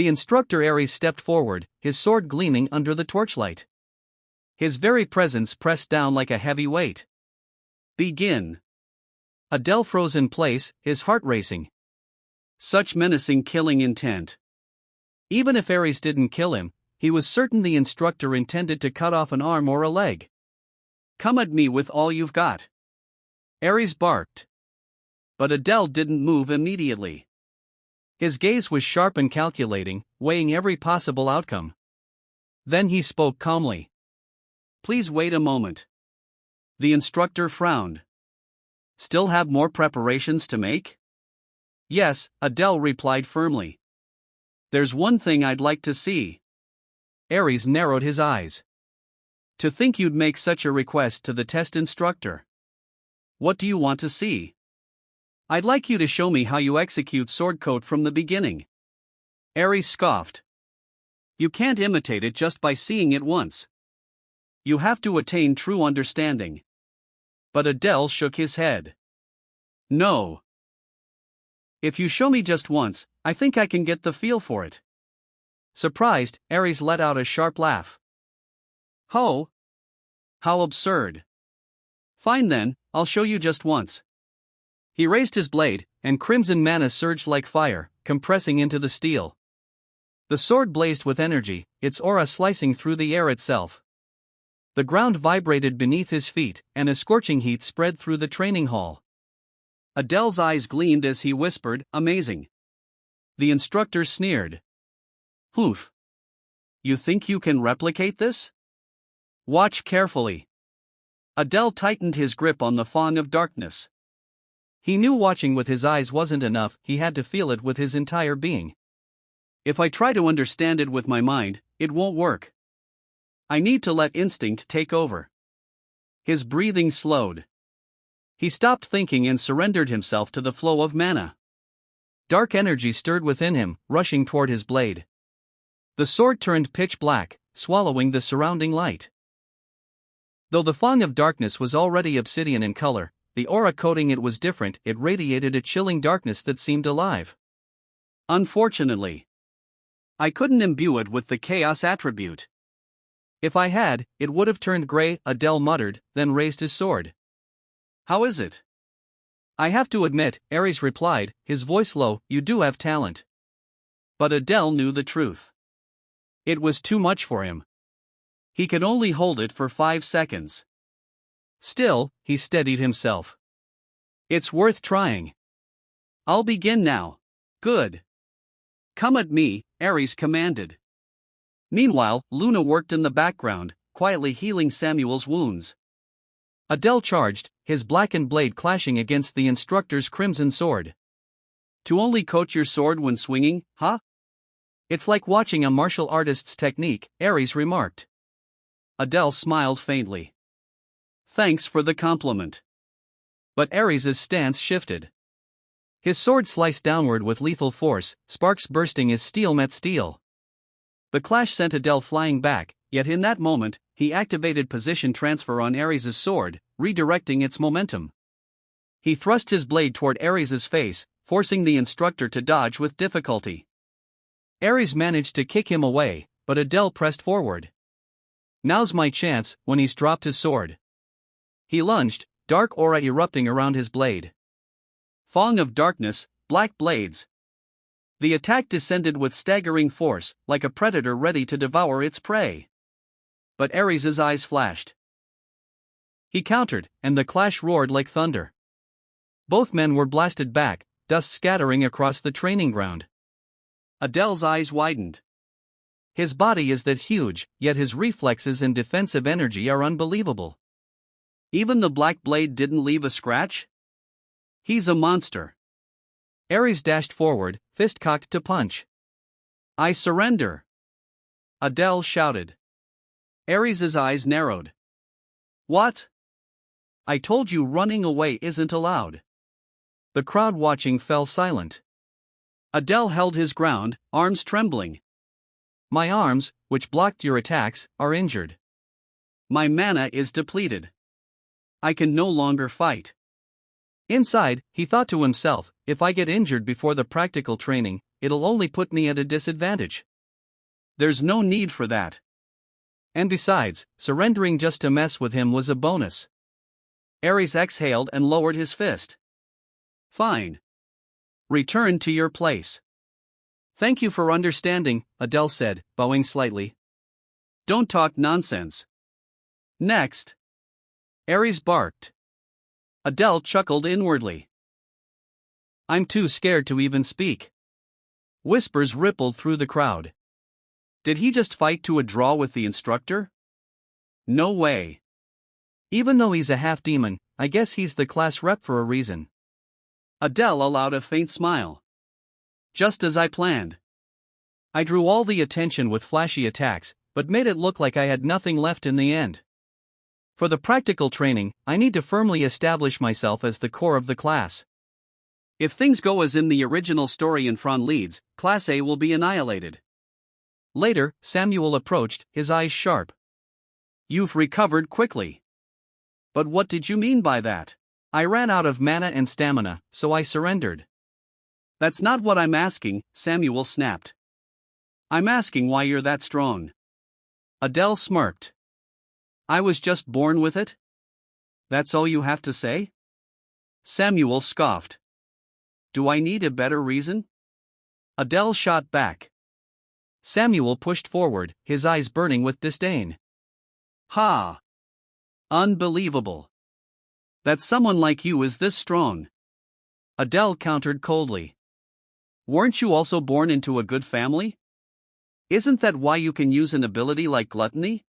The instructor Ares stepped forward, his sword gleaming under the torchlight. His very presence pressed down like a heavy weight. Begin. Adel froze in place, his heart racing. Such menacing killing intent. Even if Ares didn't kill him, he was certain the instructor intended to cut off an arm or a leg. Come at me with all you've got. Ares barked. But Adel didn't move immediately. His gaze was sharp and calculating, weighing every possible outcome. Then he spoke calmly. Please wait a moment. The instructor frowned. Still have more preparations to make? Yes, Adel replied firmly. There's one thing I'd like to see. Ares narrowed his eyes. To think you'd make such a request to the test instructor. What do you want to see? I'd like you to show me how you execute sword code from the beginning. Ares scoffed. You can't imitate it just by seeing it once. You have to attain true understanding. But Adel shook his head. No. If you show me just once, I think I can get the feel for it. Surprised, Ares let out a sharp laugh. Ho! How absurd. Fine then, I'll show you just once. He raised his blade, and crimson mana surged like fire, compressing into the steel. The sword blazed with energy, its aura slicing through the air itself. The ground vibrated beneath his feet, and a scorching heat spread through the training hall. Adel's eyes gleamed as he whispered, amazing. The instructor sneered. Oof. You think you can replicate this? Watch carefully. Adel tightened his grip on the Fang of Darkness. He knew watching with his eyes wasn't enough, he had to feel it with his entire being. If I try to understand it with my mind, it won't work. I need to let instinct take over. His breathing slowed. He stopped thinking and surrendered himself to the flow of mana. Dark energy stirred within him, rushing toward his blade. The sword turned pitch black, swallowing the surrounding light. Though the Fang of Darkness was already obsidian in color, the aura coating it was different, it radiated a chilling darkness that seemed alive. Unfortunately, I couldn't imbue it with the chaos attribute. If I had, it would have turned gray, Adel muttered, then raised his sword. How is it? I have to admit, Ares replied, his voice low, you do have talent. But Adel knew the truth. It was too much for him. He could only hold it for 5 seconds. Still, he steadied himself. It's worth trying. I'll begin now. Good. Come at me, Ares commanded. Meanwhile, Luna worked in the background, quietly healing Samuel's wounds. Adel charged, his blackened blade clashing against the instructor's crimson sword. To only coat your sword when swinging, huh? It's like watching a martial artist's technique, Ares remarked. Adel smiled faintly. Thanks for the compliment. But Ares' stance shifted. His sword sliced downward with lethal force, sparks bursting as steel met steel. The clash sent Adel flying back, yet in that moment, he activated position transfer on Ares' sword, redirecting its momentum. He thrust his blade toward Ares' face, forcing the instructor to dodge with difficulty. Ares managed to kick him away, but Adel pressed forward. Now's my chance, when he's dropped his sword. He lunged, dark aura erupting around his blade. Fang of Darkness, black blades. The attack descended with staggering force, like a predator ready to devour its prey. But Ares' eyes flashed. He countered, and the clash roared like thunder. Both men were blasted back, dust scattering across the training ground. Adel's eyes widened. His body is that huge, yet his reflexes and defensive energy are unbelievable. Even the black blade didn't leave a scratch? He's a monster. Ares dashed forward, fist cocked to punch. I surrender! Adel shouted. Ares' eyes narrowed. What? I told you running away isn't allowed. The crowd watching fell silent. Adel held his ground, arms trembling. My arms, which blocked your attacks, are injured. My mana is depleted. I can no longer fight. Inside, he thought to himself, if I get injured before the practical training, it'll only put me at a disadvantage. There's no need for that. And besides, surrendering just to mess with him was a bonus. Aries exhaled and lowered his fist. Fine. Return to your place. Thank you for understanding, Adel said, bowing slightly. Don't talk nonsense. Next. Aries barked. Adel chuckled inwardly. I'm too scared to even speak. Whispers rippled through the crowd. Did he just fight to a draw with the instructor? No way. Even though he's a half-demon, I guess he's the class rep for a reason. Adel allowed a faint smile. Just as I planned. I drew all the attention with flashy attacks, but made it look like I had nothing left in the end. For the practical training, I need to firmly establish myself as the core of the class. If things go as in the original story and Fran leads, Class A will be annihilated. Later, Samuel approached, his eyes sharp. You've recovered quickly. But what did you mean by that? I ran out of mana and stamina, so I surrendered. That's not what I'm asking, Samuel snapped. I'm asking why you're that strong. Adel smirked. I was just born with it? That's all you have to say? Samuel scoffed. Do I need a better reason? Adel shot back. Samuel pushed forward, his eyes burning with disdain. Ha! Unbelievable. That someone like you is this strong. Adel countered coldly. Weren't you also born into a good family? Isn't that why you can use an ability like gluttony?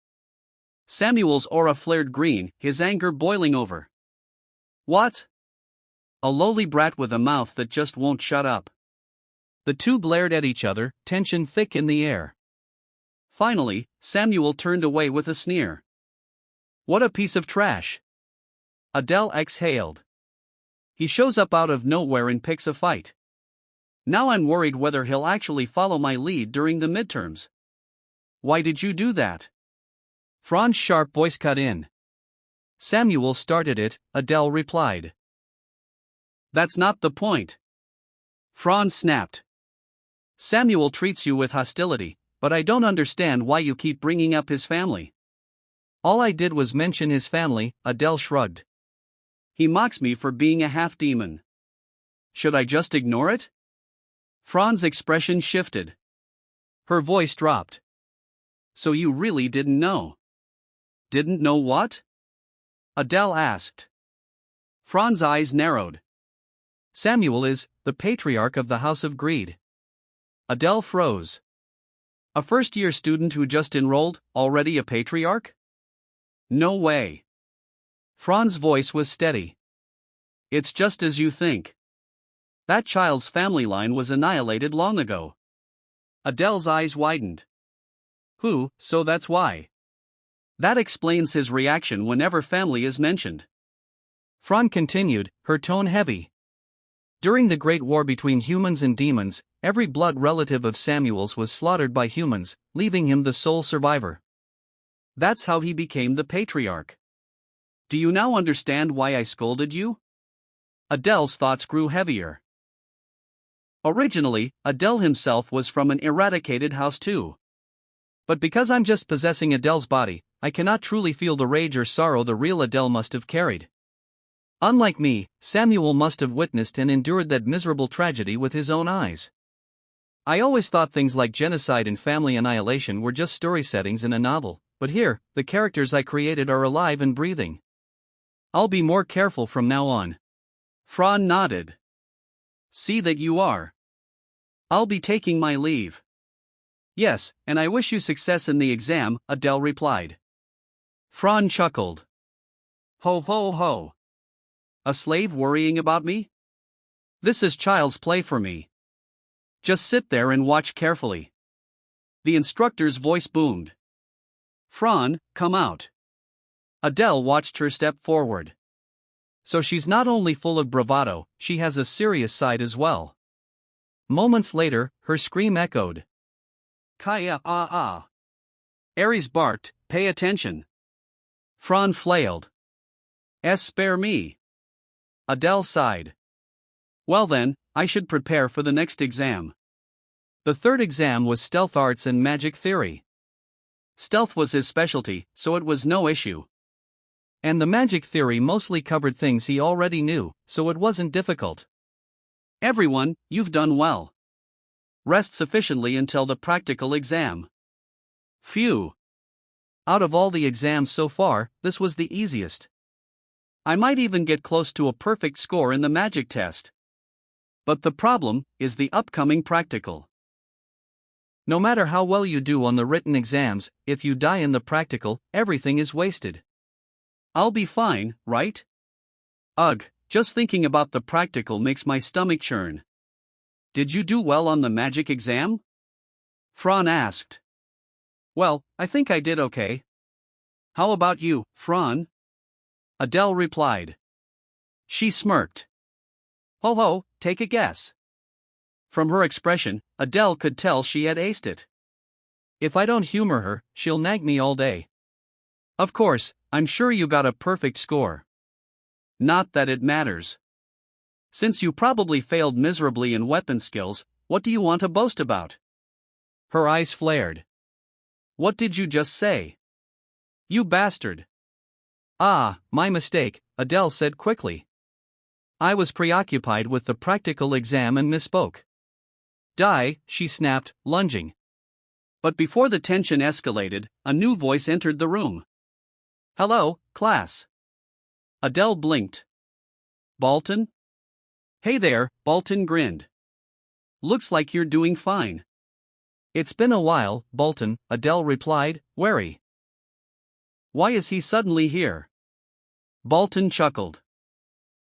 Samuel's aura flared green, his anger boiling over. What? A lowly brat with a mouth that just won't shut up. The two glared at each other, tension thick in the air. Finally, Samuel turned away with a sneer. What a piece of trash. Adel exhaled. He shows up out of nowhere and picks a fight. Now I'm worried whether he'll actually follow my lead during the midterms. Why did you do that? Fran's sharp voice cut in. Samuel started it, Adel replied. That's not the point. Fran snapped. Samuel treats you with hostility, but I don't understand why you keep bringing up his family. All I did was mention his family, Adel shrugged. He mocks me for being a half-demon. Should I just ignore it? Fran's expression shifted. Her voice dropped. So you really didn't know? Didn't know what? Adel asked. Fran's eyes narrowed. Samuel is the patriarch of the House of Greed. Adel froze. A first-year student who just enrolled, already a patriarch? No way. Fran's voice was steady. It's just as you think. That child's family line was annihilated long ago. Adel's eyes widened. So that's why. That explains his reaction whenever family is mentioned. Fran continued, her tone heavy. During the Great War between humans and demons, every blood relative of Samuel's was slaughtered by humans, leaving him the sole survivor. That's how he became the patriarch. Do you now understand why I scolded you? Adel's thoughts grew heavier. Originally, Adel himself was from an eradicated house too. But because I'm just possessing Adel's body, I cannot truly feel the rage or sorrow the real Adel must have carried. Unlike me, Samuel must have witnessed and endured that miserable tragedy with his own eyes. I always thought things like genocide and family annihilation were just story settings in a novel, but here, the characters I created are alive and breathing. I'll be more careful from now on. Fran nodded. See that you are. I'll be taking my leave. Yes, and I wish you success in the exam, Adel replied. Fran chuckled. Ho ho ho. A slave worrying about me? This is child's play for me. Just sit there and watch carefully. The instructor's voice boomed. Fran, come out. Adel watched her step forward. So she's not only full of bravado, she has a serious side as well. Moments later, her scream echoed. Kaya ah ah. Aries barked, pay attention. Fran flailed. Spare me. Adel sighed. Well then, I should prepare for the next exam. The third exam was stealth arts and magic theory. Stealth was his specialty, so it was no issue. And the magic theory mostly covered things he already knew, so it wasn't difficult. Everyone, you've done well. Rest sufficiently until the practical exam. Phew. Out of all the exams so far, this was the easiest. I might even get close to a perfect score in the magic test. But the problem is the upcoming practical. No matter how well you do on the written exams, if you die in the practical, everything is wasted. I'll be fine, right? Ugh, just thinking about the practical makes my stomach churn. Did you do well on the magic exam? Fran asked. Well, I think I did okay. How about you, Fran? Adele replied. She smirked. Ho ho, take a guess. From her expression, Adele could tell she had aced it. If I don't humor her, she'll nag me all day. Of course, I'm sure you got a perfect score. Not that it matters. Since you probably failed miserably in weapon skills, what do you want to boast about? Her eyes flared. What did you just say? You bastard. Ah, my mistake, Adele said quickly. I was preoccupied with the practical exam and misspoke. Die, she snapped, lunging. But before the tension escalated, a new voice entered the room. Hello, class. Adele blinked. Baltan? Hey there, Baltan grinned. Looks like you're doing fine. It's been a while, Baltan, Adele replied, wary. Why is he suddenly here? Baltan chuckled.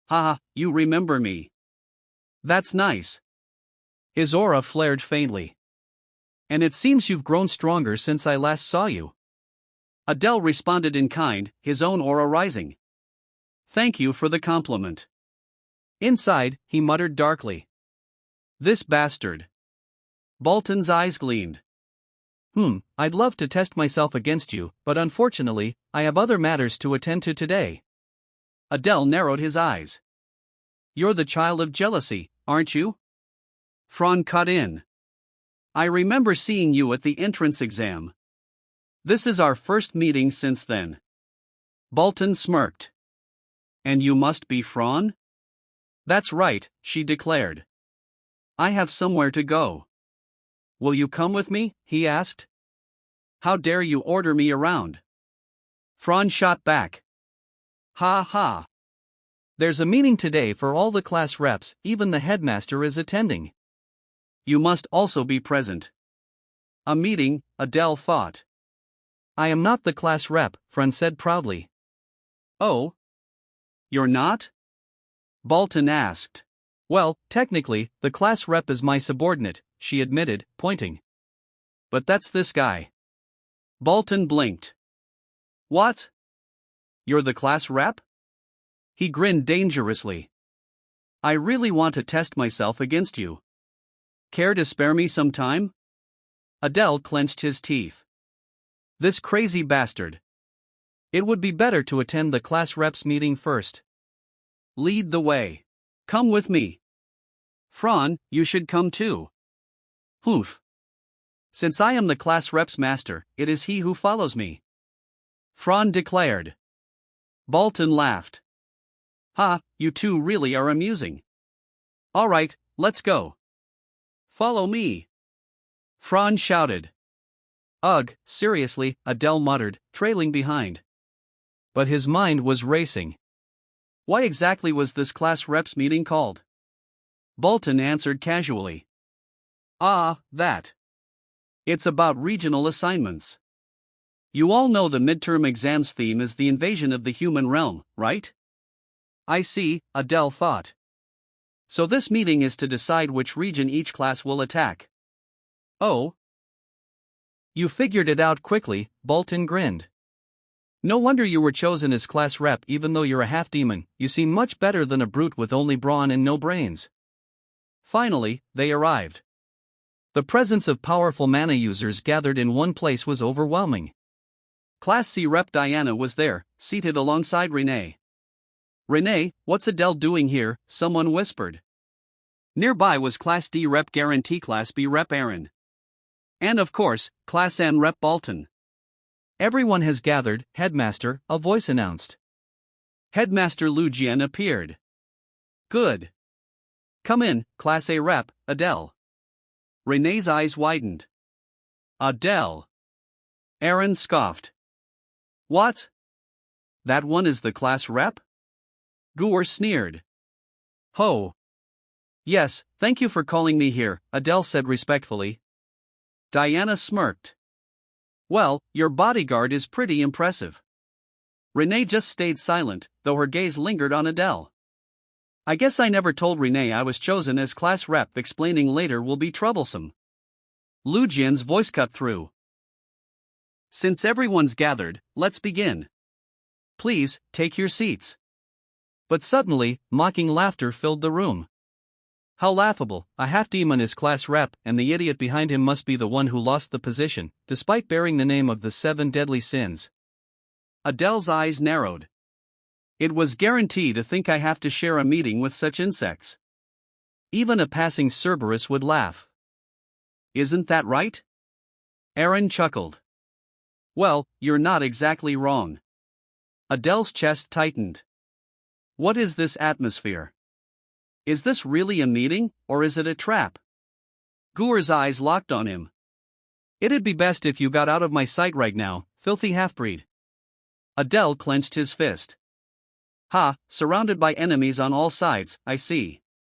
Haha, you remember me. That's nice. His aura flared faintly. And it seems you've grown stronger since I last saw you. Adele responded in kind, his own aura rising. Thank you for the compliment. Inside, he muttered darkly. This bastard. Baltan's eyes gleamed. I'd love to test myself against you, but unfortunately, I have other matters to attend to today. Adele narrowed his eyes. You're the child of jealousy, aren't you? Fran cut in. I remember seeing you at the entrance exam. This is our first meeting since then. Baltan smirked. And you must be Fran? That's right, she declared. I have somewhere to go. Will you come with me? He asked. How dare you order me around? Fran shot back. Ha ha. There's a meeting today for all the class reps, even the headmaster is attending. You must also be present. A meeting, Adele thought. I am not the class rep, Fran said proudly. Oh? You're not? Baltan asked. Well, technically, the class rep is my subordinate, she admitted, pointing. But that's this guy. Baltan blinked. What? You're the class rep? He grinned dangerously. I really want to test myself against you. Care to spare me some time? Adele clenched his teeth. This crazy bastard. It would be better to attend the class reps meeting first. Lead the way. Come with me. Fran, you should come too. Hoof. Since I am the class reps master, it is he who follows me. Fran declared. Baltan laughed. Ha, you two really are amusing. All right, let's go. Follow me. Fran shouted. Ugh, seriously, Adele muttered, trailing behind. But his mind was racing. Why exactly was this class reps meeting called? Baltan answered casually. Ah, that. It's about regional assignments. You all know the midterm exams theme is the invasion of the human realm, right? I see, Adele thought. So this meeting is to decide which region each class will attack. Oh? You figured it out quickly, Baltan grinned. No wonder you were chosen as class rep even though you're a half-demon, you seem much better than a brute with only brawn and no brains. Finally, they arrived. The presence of powerful mana users gathered in one place was overwhelming. Class C rep Diana was there, seated alongside Renee. Renee, what's Adele doing here? Someone whispered. Nearby was Class D Rep Guarantee, Class B Rep Aaron. And of course, Class N Rep Baltan. Everyone has gathered, Headmaster, a voice announced. Headmaster Lu Jian appeared. Good. Come in, Class A Rep, Adel. Renee's eyes widened. Adel. Aaron scoffed. What? That one is the class rep? Guar sneered. Ho. Yes, thank you for calling me here, Adel said respectfully. Diana smirked. Well, your bodyguard is pretty impressive. Renee just stayed silent, though her gaze lingered on Adel. I guess I never told Renee I was chosen as class rep. Explaining later will be troublesome. Lu Jian's voice cut through. Since everyone's gathered, let's begin. Please, take your seats. But suddenly, mocking laughter filled the room. How laughable, a half-demon is class rep, and the idiot behind him must be the one who lost the position, despite bearing the name of the 7 deadly sins. Adel's eyes narrowed. It was guaranteed to think I have to share a meeting with such insects. Even a passing Cerberus would laugh. Isn't that right? Aaron chuckled. Well, you're not exactly wrong. Adel's chest tightened. What is this atmosphere? Is this really a meeting, or is it a trap? Guar's eyes locked on him. It'd be best if you got out of my sight right now, filthy half-breed. Adel clenched his fist. Ha, surrounded by enemies on all sides, I see.